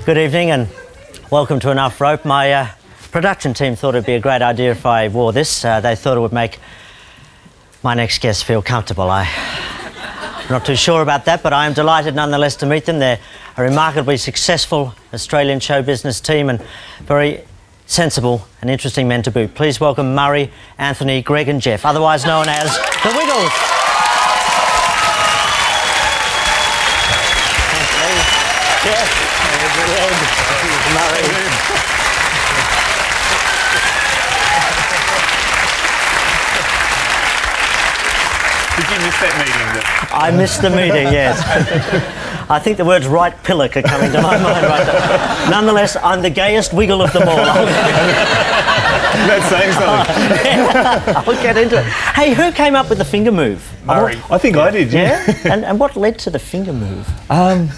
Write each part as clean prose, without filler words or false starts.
Good evening and welcome to Enough Rope. My production team thought it'd be a great idea if I wore this. They thought it would make my next guests feel comfortable. I'm not too sure about that, but I am delighted nonetheless to meet them. They're a remarkably successful Australian show business team and very sensible and interesting men to boot. Please welcome Murray, Anthony, Greg and Jeff, otherwise known as the Wiggles. Jeff, Murray. Did you miss that meeting? I missed the meeting, yes. I think the words right pillock are coming to my mind right now. Nonetheless, I'm the gayest wiggle of them all. That's saying something. Yeah, I'll get into it. Hey, who came up with the finger move? Murray. I think I did, yeah. And what led to the finger move?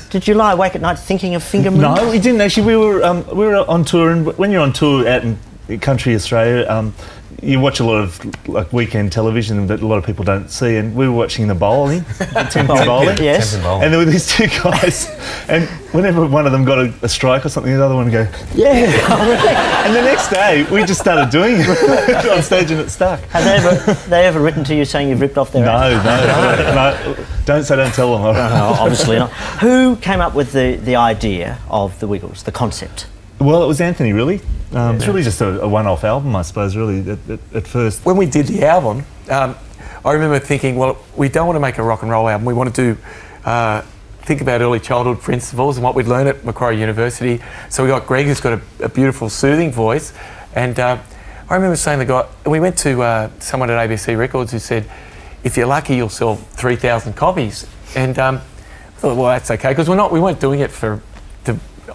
Did you lie awake at night thinking of finger moves? No, we didn't actually. We were on tour, and when you're on tour out in country Australia, you watch a lot of weekend television that a lot of people don't see, and we were watching the bowling, Denton bowling. Yes. And there were these two guys, and whenever one of them got a strike or something, the other one would go, yeah. And the next day we just started doing it on stage, and it stuck. Have they ever written to you saying you've ripped off their ass? No. Don't tell them. No, obviously not. Who came up with the idea of the Wiggles, the concept? Well, it was Anthony, really. It's really just a one-off album, I suppose, really, at first. When we did the album, I remember thinking, well, we don't want to make a rock and roll album. We want to think about early childhood principles and what we'd learned at Macquarie University. So we got Greg, who's got a beautiful, soothing voice. And I remember saying to the guy, we went to someone at ABC Records who said, if you're lucky, you'll sell 3,000 copies. And I thought, well, that's okay, because we weren't doing it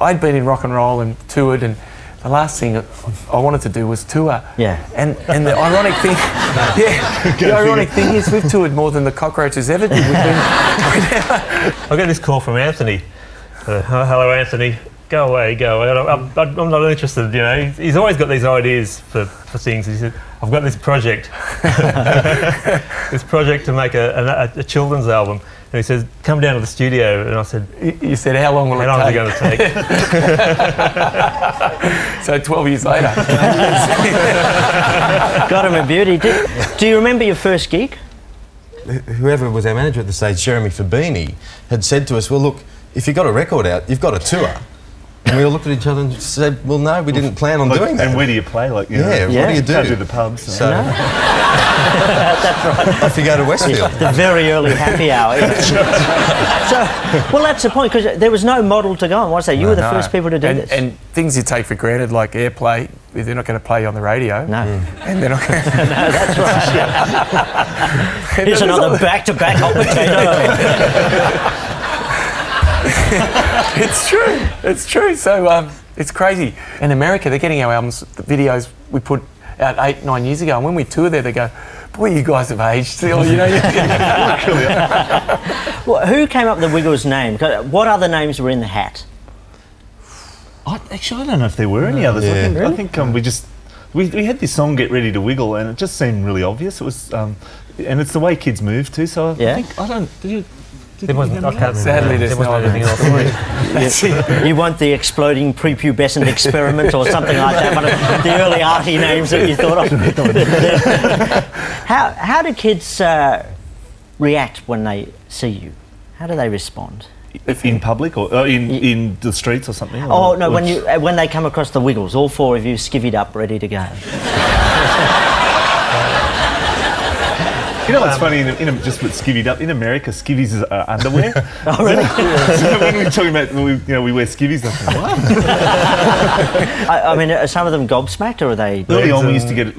I'd been in rock and roll and toured, and the last thing I wanted to do was tour. Yeah. And the ironic thing, the ironic thing is we've toured more than the Cockroaches ever did. I got this call from Anthony. Hello, Anthony. Go away. I'm not interested. You know, he's always got these ideas for things. He said, I've got this project, to make a children's album. And he says, come down to the studio. And I said, you said, how long will it take? How long is it going to take? So 12 years later. Got him a beauty. Do you remember your first gig? Whoever was our manager at the stage, Jeremy Fabini, had said to us, well, look, if you've got a record out, you've got a tour. And we all looked at each other and said, well, no, we didn't plan on doing that. And where do you play? What do you do? Go to the pubs. So, that's right. Off you go to Westfield. The very early happy hour. Well, that's the point, because there was no model to go on, was there? You were the first people to do this. And things you take for granted, like airplay, they're not going to play on the radio. No. And they're not going to... No, that's right. Here's another back-to-back hot potato. It's true. So it's crazy. In America, they're getting our albums, the videos we put out 8-9 years ago, and when we tour there, they go, boy, you guys have aged still, you know. Well, who came up with the Wiggles name? What other names were in the hat? Actually, I don't know if there were any others. Yeah. I think we had this song, Get Ready to Wiggle, and it just seemed really obvious. It was, and it's the way kids move too, so I think, Sadly, there's no anything else. You want the exploding prepubescent experiment or something like that, one of the early arty names that you thought of. How do kids react when they see you? How do they respond? In public or in the streets or something? Oh, no, when they come across the Wiggles, all four of you skivvied up, ready to go. You know what's funny, just with skivvied up, in America, skivvies is underwear. Oh, really? So when we're talking about, we wear skivvies, I think, what? I mean, are some of them gobsmacked, or are they... Early on, we used to get,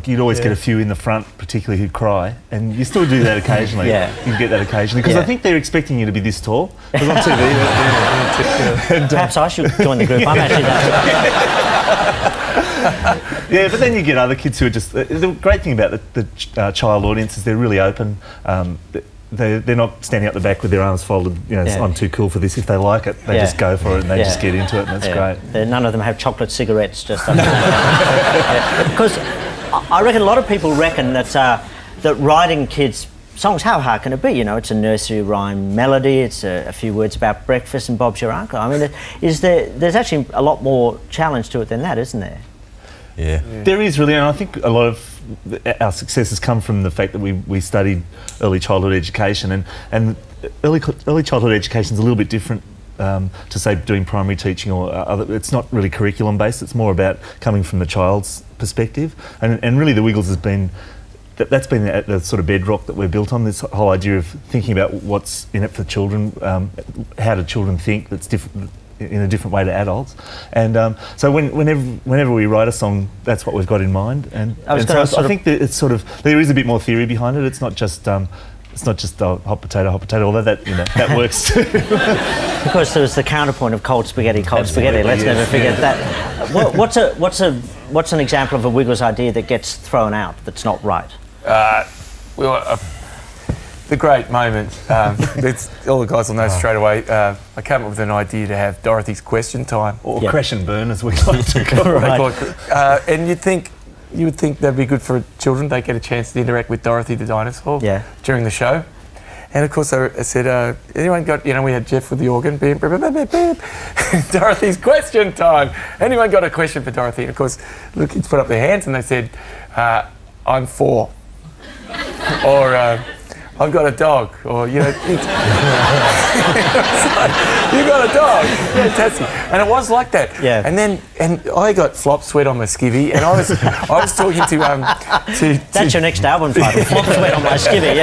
you'd always get a few in the front, particularly who'd cry, and you still do that occasionally. Yeah. You get that occasionally, because I think they're expecting you to be this tall. Because on TV... Perhaps I should join the group. I'm actually that. Yeah, but then you get other kids who are just... The great thing about the child audience is they're really open. They're not standing up the back with their arms folded, I'm too cool for this. If they like it, they just go for it and they just get into it, and that's great. None of them have chocolate cigarettes just up there. Because I reckon a lot of people reckon that writing kids songs, how hard can it be? You know, it's a nursery rhyme melody, it's a few words about breakfast and Bob's your uncle. I mean, there's actually a lot more challenge to it than that, isn't there? Yeah. There is really, and I think a lot of our successes come from the fact that we studied early childhood education, and early childhood education is a little bit different to say doing primary teaching or other. It's not really curriculum based. It's more about coming from the child's perspective, and really the Wiggles has been. That's been the sort of bedrock that we're built on. This whole idea of thinking about what's in it for children, how do children think that's different in a different way to adults, and so whenever we write a song, that's what we've got in mind. And I think that it's sort of, there is a bit more theory behind it. It's not just hot potato, although that works too. Of course, there's the counterpoint of cold spaghetti, cold spaghetti. Let's never forget that. What's an example of a Wiggles idea that gets thrown out that's not right? The great moment, all the guys will know straight away, I came up with an idea to have Dorothy's question time. Or crash and burn, as we like to call it. Right. And you would think that'd be good for children. They get a chance to interact with Dorothy the dinosaur during the show. And of course I said, anyone got, we had Jeff with the organ, beep, beep, beep, beep, beep. Dorothy's question time. Anyone got a question for Dorothy? And of course, the kids put up their hands and they said, I'm 4. Or, I've got a dog, or you got a dog, fantastic, and it was like that. Yeah. And I got flop sweat on my skivvy, and I was talking to That's your next album title, Flop Sweat on My Skivvy.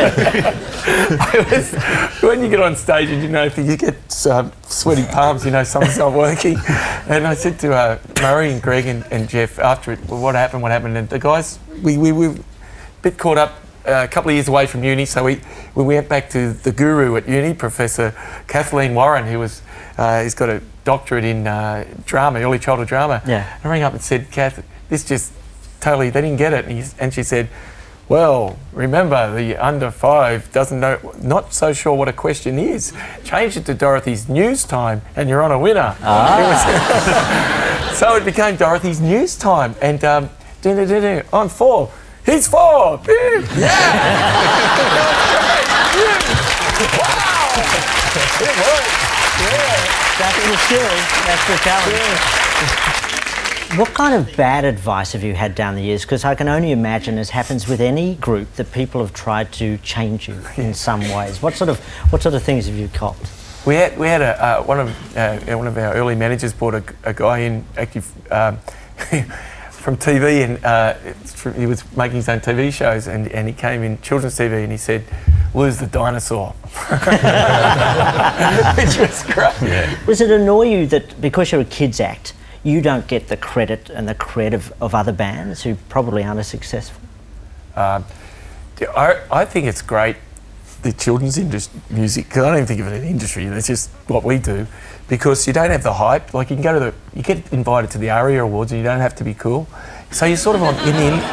When you get on stage and you get sweaty palms, something's not working. And I said to Murray and Greg and Jeff after it, well, what happened, and the guys, we were a bit caught up. A couple of years away from uni, so we went back to the guru at uni, Professor Kathleen Warren, who was he's got a doctorate in drama, early childhood drama. Yeah. I rang up and said, Kath, this just totally, they didn't get it. And she said, well, remember, the under 5 doesn't know, not so sure what a question is. Change it to Dorothy's news time, and you're on a winner. So it became Dorothy's news time, and I'm 4. He's 4! Yeah! Wow! It worked! Yeah! That's the skill. That's the talent. What kind of bad advice have you had down the years? Because I can only imagine, as happens with any group, that people have tried to change you in some ways. What sort of things have you copped? We had one of our early managers brought a guy in, actually from TV, and he was making his own TV shows, and he came in children's TV and he said, lose the dinosaur. Which was great. Yeah. Does it annoy you that because you're a kids act, you don't get the credit and the cred of other bands who probably aren't as successful? I think it's great, the children's music, because I don't even think of it as an industry, that's just what we do, because you don't have the hype. Like you get invited to the ARIA Awards and you don't have to be cool. So you're sort of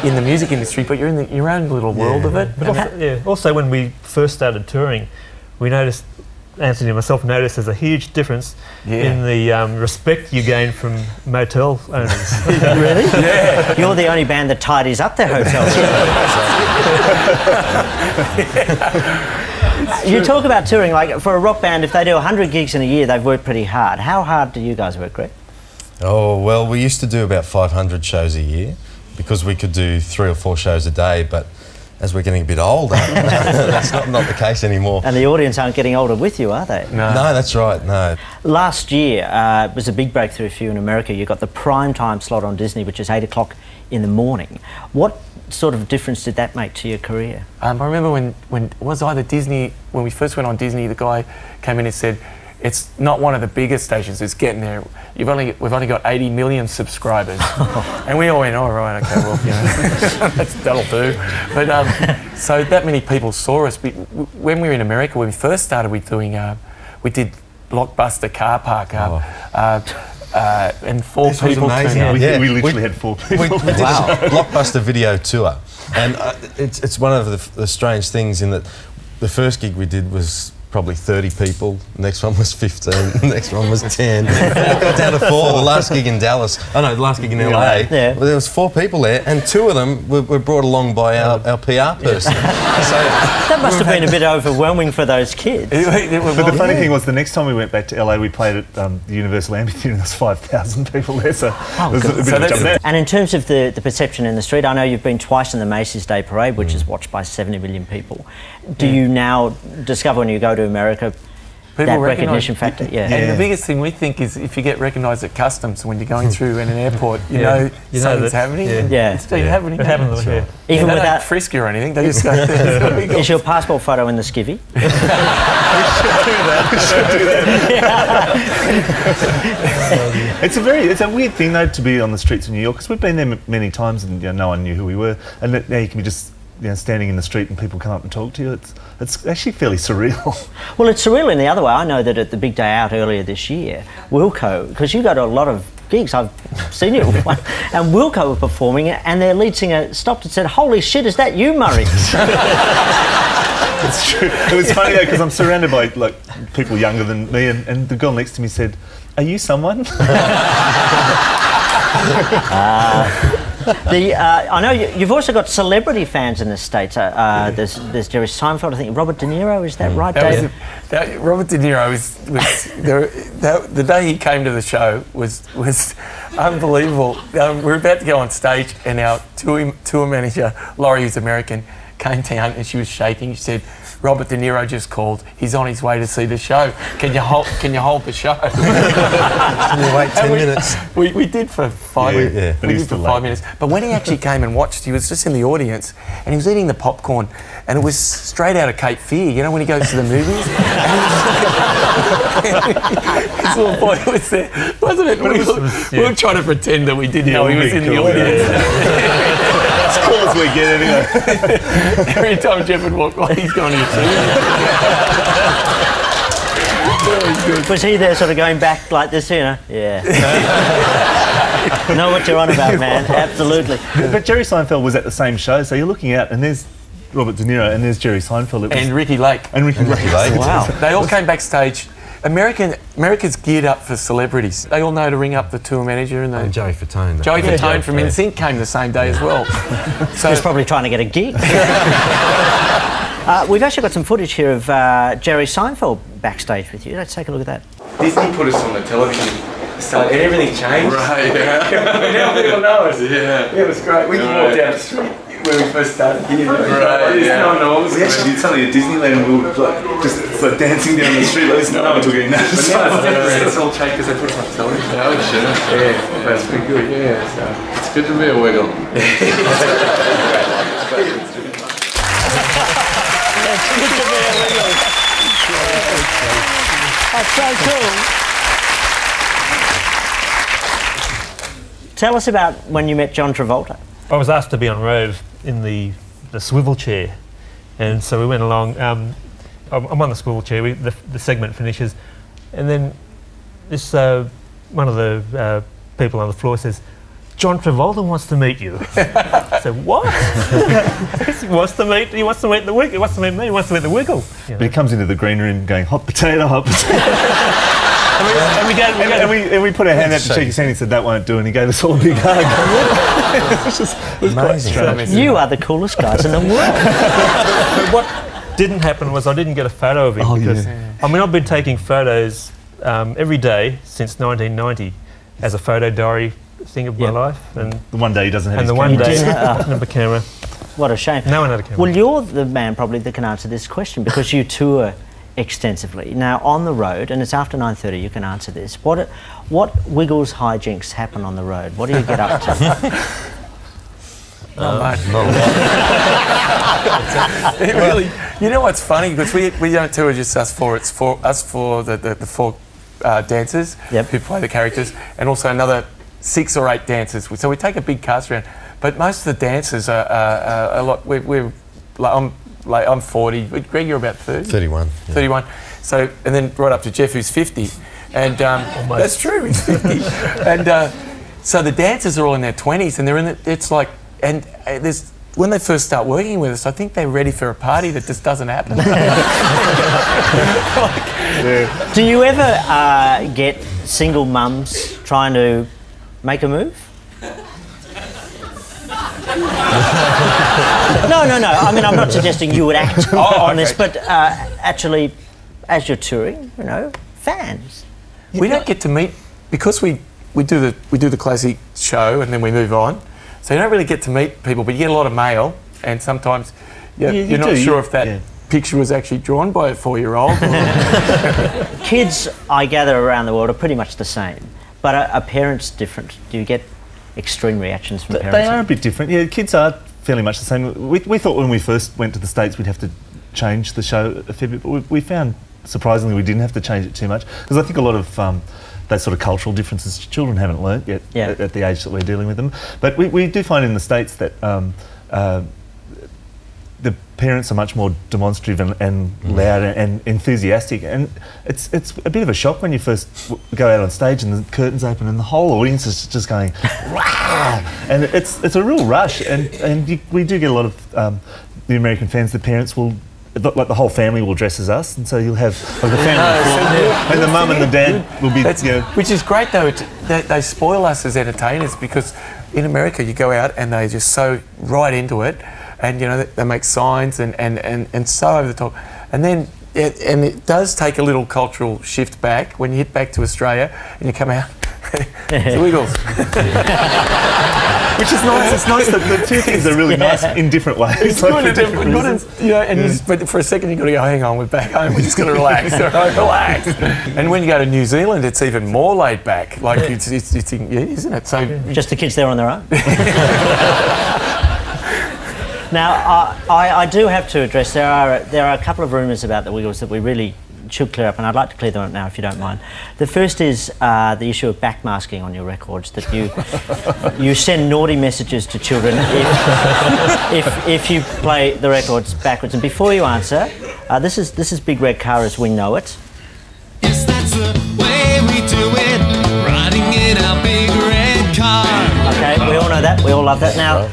in the music industry, but you're in your own little world of it. But also when we first started touring, we noticed, Anthony and myself noticed there's a huge difference in the respect you gain from motel owners. Really? Yeah. You're the only band that tidies up their hotels. You talk about touring, like for a rock band, if they do 100 gigs in a year, they've worked pretty hard. How hard do you guys work, Greg? Oh, well, we used to do about 500 shows a year because we could do 3 or 4 shows a day, but as we're getting a bit older, that's not the case anymore. And the audience aren't getting older with you, are they? No, that's right, no. Last year was a big breakthrough for you in America. You got the prime time slot on Disney, which is 8 o'clock in the morning. What sort of difference did that make to your career? I remember when it was either Disney, when we first went on Disney, the guy came in and said, it's not one of the biggest stations, it's getting there. We've only got 80 million subscribers. And we all went, oh, right, okay, well, that'll do. But so that many people saw us. When we were in America, when we first started, we did Blockbuster car park. And 4 this people was amazing. turned out. We literally had 4 people. We did a Blockbuster video tour, and it's one of the strange things in that the first gig we did was probably 30 people. The next one was 15. The next one was 10. It got down to 4. The last gig in Dallas. Oh no, the last gig in LA. Yeah. Well, there was 4 people there, and 2 of them were brought along by our PR person. That must have been a bit overwhelming for those kids. But the funny thing was, the next time we went back to LA, we played at the Universal Amphitheatre, and there was 5,000 people there, so it was a bit of a jump there. And in terms of the perception in the street, I know you've been twice in the Macy's Day Parade, which is watched by 70 million people. Do you now discover when you go to America that recognition factor? Yeah. And the biggest thing we think is if you get recognised at customs when you're going through in an airport, you know something's happening. Yeah. It's been happening. It happens. Yeah. Even they without don't frisk you or anything, they just go there. Is your passport photo in the skivvy? It's a weird thing though to be on the streets of New York, because we've been there many times and no one knew who we were, and now you can be just standing in the street and people come up and talk to you. It's actually fairly surreal. Well, it's surreal in the other way. I know that at the big day out earlier this year, Wilco, because you go to a lot of gigs, I've seen you, and Wilco were performing it, and their lead singer stopped and said, "Holy shit, is that you, Murray?" It's true. It was funny though, because I'm surrounded by like people younger than me, and the girl next to me said, "Are you someone?" I know you've also got celebrity fans in the States. There's Jerry Seinfeld, I think Robert De Niro, is that right, Dave? Robert De Niro was the day he came to the show was unbelievable. We were about to go on stage, and our tour manager, Laurie, who's American, came down and she was shaking. She said, "Robert De Niro just called. He's on his way to see the show. Can you hold the show?" Can you wait 10 minutes? We did for 5 minutes. Yeah. We did for 5 minutes. But when he actually came and watched, he was just in the audience and he was eating the popcorn, and it was straight out of Cape Fear, you know, when he goes to the movies. His little boy was there, wasn't it? We were trying to pretend that we didn't know he was in the audience. As cool as we get anyway. Every time Jeff would walk by, he's going to see. Was he there sort of going back like this, you know? Yeah. Know what you're on about, man. Absolutely. But Jerry Seinfeld was at the same show, so you're looking out and there's Robert De Niro and there's Jerry Seinfeld. And Ricky Lake. And Ricky Lake. Wow. They all came backstage. America's geared up for celebrities. They all know to ring up the tour manager and Joey Fatone. Joey Fatone from NSYNC came the same day as well. So he's probably trying to get a gig. We've actually got some footage here of Jerry Seinfeld backstage with you. Let's take a look at that. Disney put us on the television, and everything changed. Right, yeah. Now people know us. Yeah. It was great. We could walk down the street when we first started here. Right, yeah. No one knows. We actually did something at Disneyland and we were just dancing down the street. Like, no one took any notice. It's all changed because they put us on television. Oh, shit. Yeah, that's pretty good. Yeah, so. It's good to be a wiggle. It's good to be a wiggle. That's so cool. Tell us about when you met John Travolta. I was asked to be on road in the swivel chair, and so we went along. I'm on the swivel chair. The segment finishes, and then this one of the people on the floor says, "John Travolta wants to meet you." I said, "What?" He wants to meet the Wiggle. He wants to meet me. He wants to meet the Wiggle. You know? But he comes into the green room going, "Hot potato, hot potato." and we put our hand out to shake his hand. He said, "That won't do," and he gave us all a big hug. It was quite strange. You are the coolest guys in the world. But what didn't happen was I didn't get a photo of him because I mean I've been taking photos every day since 1990 as a photo diary thing of my life, and The one day he doesn't have and his the one camera. day I didn't have a camera. What a shame. No one had a camera. Well, you're the man probably that can answer this question because you tour extensively. Now, on the road, and it's after 9:30, you can answer this. What Wiggles hijinks happen on the road? What do you get up to? Not much. It really, you know what's funny? Because we don't tour just us four. It's for us for the four dancers who play the characters, and also another 6 or 8 dancers. So we take a big cast around. But most of the dancers are a lot. We're like I'm 40. Greg, you're about 30. 31. Yeah. 31. So and then right up to Jeff, who's 50, and that's true. He's 50, and so the dancers are all in their 20s, and they're in. It's like, and there's when they first start working with us, I think they're ready for a party that just doesn't happen. Do you ever get single mums trying to make a move? No. I mean, I'm not suggesting you would act on this, but actually, as you're touring, you know, fans. We don't get to meet because we do the classic show and then we move on. So you don't really get to meet people, but you get a lot of mail, and sometimes you're not sure if that picture was actually drawn by a 4-year-old. Kids, I gather, around the world are pretty much the same, but are parents different? Do you get extreme reactions from parents? They are a bit different. Yeah, kids are fairly much the same. We thought when we first went to the States we'd have to change the show a fair bit, but we found surprisingly we didn't have to change it too much, because I think a lot of those sort of cultural differences children haven't learnt yet at the age that we're dealing with them. But we do find in the States that the parents are much more demonstrative and loud and enthusiastic, and it's a bit of a shock when you first go out on stage and the curtains open and the whole audience is just going wow, and it's a real rush, and we do get a lot of the American fans. The parents will, like the whole family will dress as us, and so you'll have like the family and the mum and the dad will be. Which is great though. They spoil us as entertainers, because in America you go out and they're just so right into it, and you know they make signs and so over the top, and then it does take a little cultural shift back when you hit back to Australia and you come out. The Wiggles. Which is nice. It's nice that the two things are really nice in different ways. It's good, you know, but for a second you've got to go, hang on, we're back home, we're just going to relax. Relax. And when you go to New Zealand, it's even more laid back. Like it's isn't it? So just the kids there on their own. Now, I do have to address, there are a couple of rumours about the Wiggles that we really should clear up, and I'd like to clear them up now if you don't mind. The first is the issue of backmasking on your records, that you send naughty messages to children if you play the records backwards. And before you answer, this is Big Red Car as we know it. Yes, that's the way we do it, riding in our big red car. Okay, we all know that, we all love that. Now,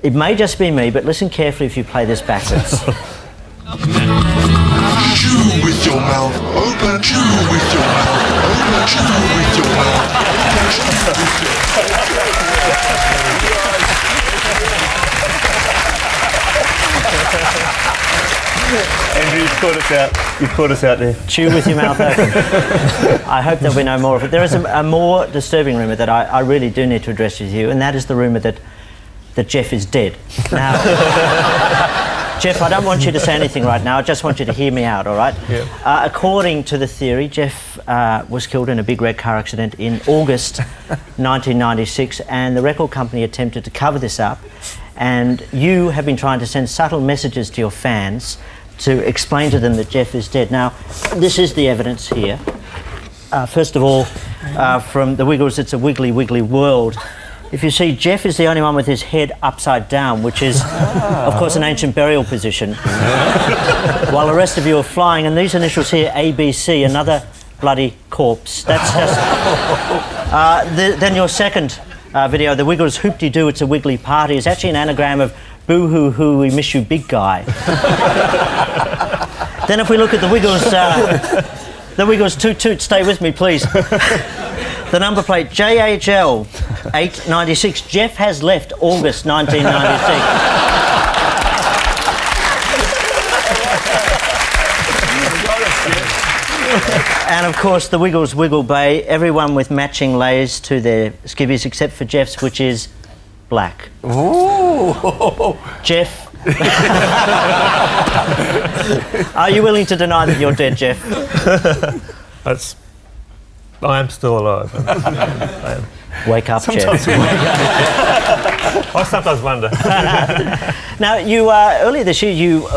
it may just be me, but listen carefully if you play this backwards. Chew with your mouth open, chew with your mouth open, chew with your mouth Andrew, you've caught us out there. Chew with your mouth open. I hope there'll be no more of it. There is a more disturbing rumour that I really do need to address with you, and that is the rumour that Jeff is dead. Now, Jeff, I don't want you to say anything right now. I just want you to hear me out, all right? Yeah. According to the theory, Jeff was killed in a big red car accident in August 1996, and the record company attempted to cover this up, and you have been trying to send subtle messages to your fans to explain to them that Jeff is dead. Now, this is the evidence here. First of all, from the Wiggles, it's a wiggly, wiggly world. If you see, Jeff is the only one with his head upside down, which is, of course, an ancient burial position, while the rest of you are flying. And these initials here, ABC, another bloody corpse. That's just... then your second video, the Wiggles Hoop-de-Doo, it's a wiggly party, is actually an anagram of boo-hoo-hoo, we miss you, big guy. Then if we look at the Wiggles Toot-Toot, stay with me, please. The number plate, JHL 896. Jeff has left August 1996. And of course, the Wiggles Wiggle Bay, everyone with matching layers to their skivvies except for Jeff's, which is black. Ooh. Jeff. Are you willing to deny that you're dead, Jeff? I am still alive. I am. Wake up, Jeff. I sometimes wonder. Now, you earlier this year you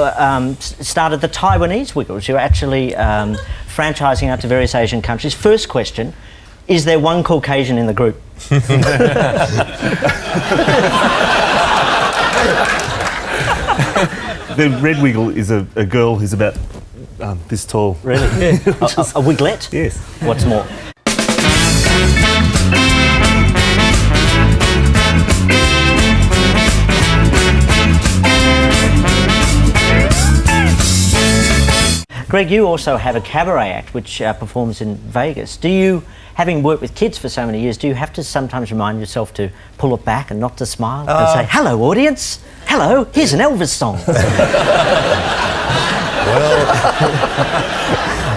started the Taiwanese Wiggles. You're actually franchising out to various Asian countries. First question: is there one Caucasian in the group? The Red Wiggle is a girl who's about this tall. Really? A wiglet? Yes. What's more? Greg, you also have a cabaret act which performs in Vegas. Do you, having worked with kids for so many years, do you have to sometimes remind yourself to pull it back and not to smile and say, hello, audience, hello, here's an Elvis song? Well,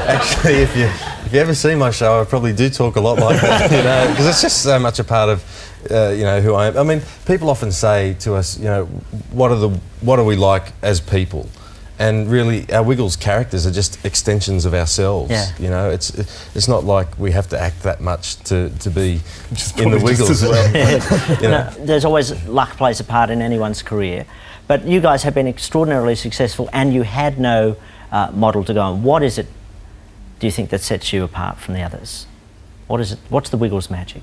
actually, if you ever see my show, I probably do talk a lot like that, you know, because it's just so much a part of, you know, who I am. I mean, people often say to us, you know, what are we like as people? And really, our Wiggles characters are just extensions of ourselves. Yeah. You know, it's not like we have to act that much to be in the Wiggles as well. You know. No, there's always luck plays a part in anyone's career, but you guys have been extraordinarily successful, and you had no model to go on. What is it, do you think, that sets you apart from the others? What is it? What's the Wiggles magic?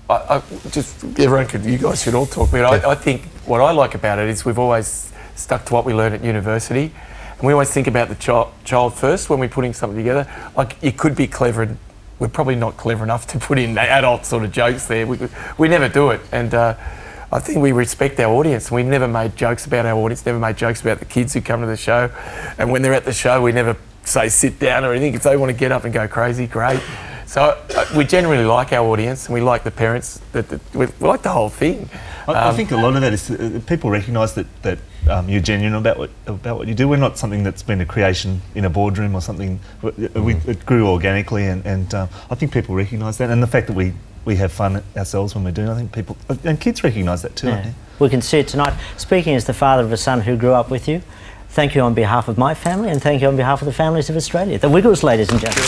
You guys should all talk about it. I think what I like about it is we've always stuck to what we learned at university, and we always think about the child first when we're putting something together. Like, you could be clever, and we're probably not clever enough to put in adult sort of jokes there. We never do it, and I think we respect our audience. We never made jokes about our audience, never made jokes about the kids who come to the show, and when they're at the show, we never say sit down or anything. If they want to get up and go crazy, great. So we generally like our audience, and we like the parents. We like the whole thing. I think a lot of that is people recognise that you're genuine about what you do. We're not something that's been a creation in a boardroom or something. It grew organically, and I think people recognise that. And the fact that we have fun ourselves when we're doing it, I think people and kids recognise that too. Yeah. I think. We can see it tonight. Speaking as the father of a son who grew up with you, thank you on behalf of my family, and thank you on behalf of the families of Australia. The Wiggles, ladies and gentlemen.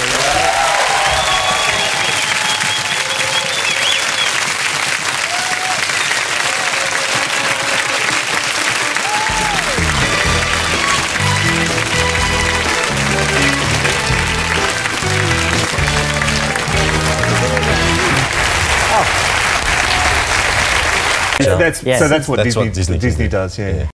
So that's what Disney does, yeah.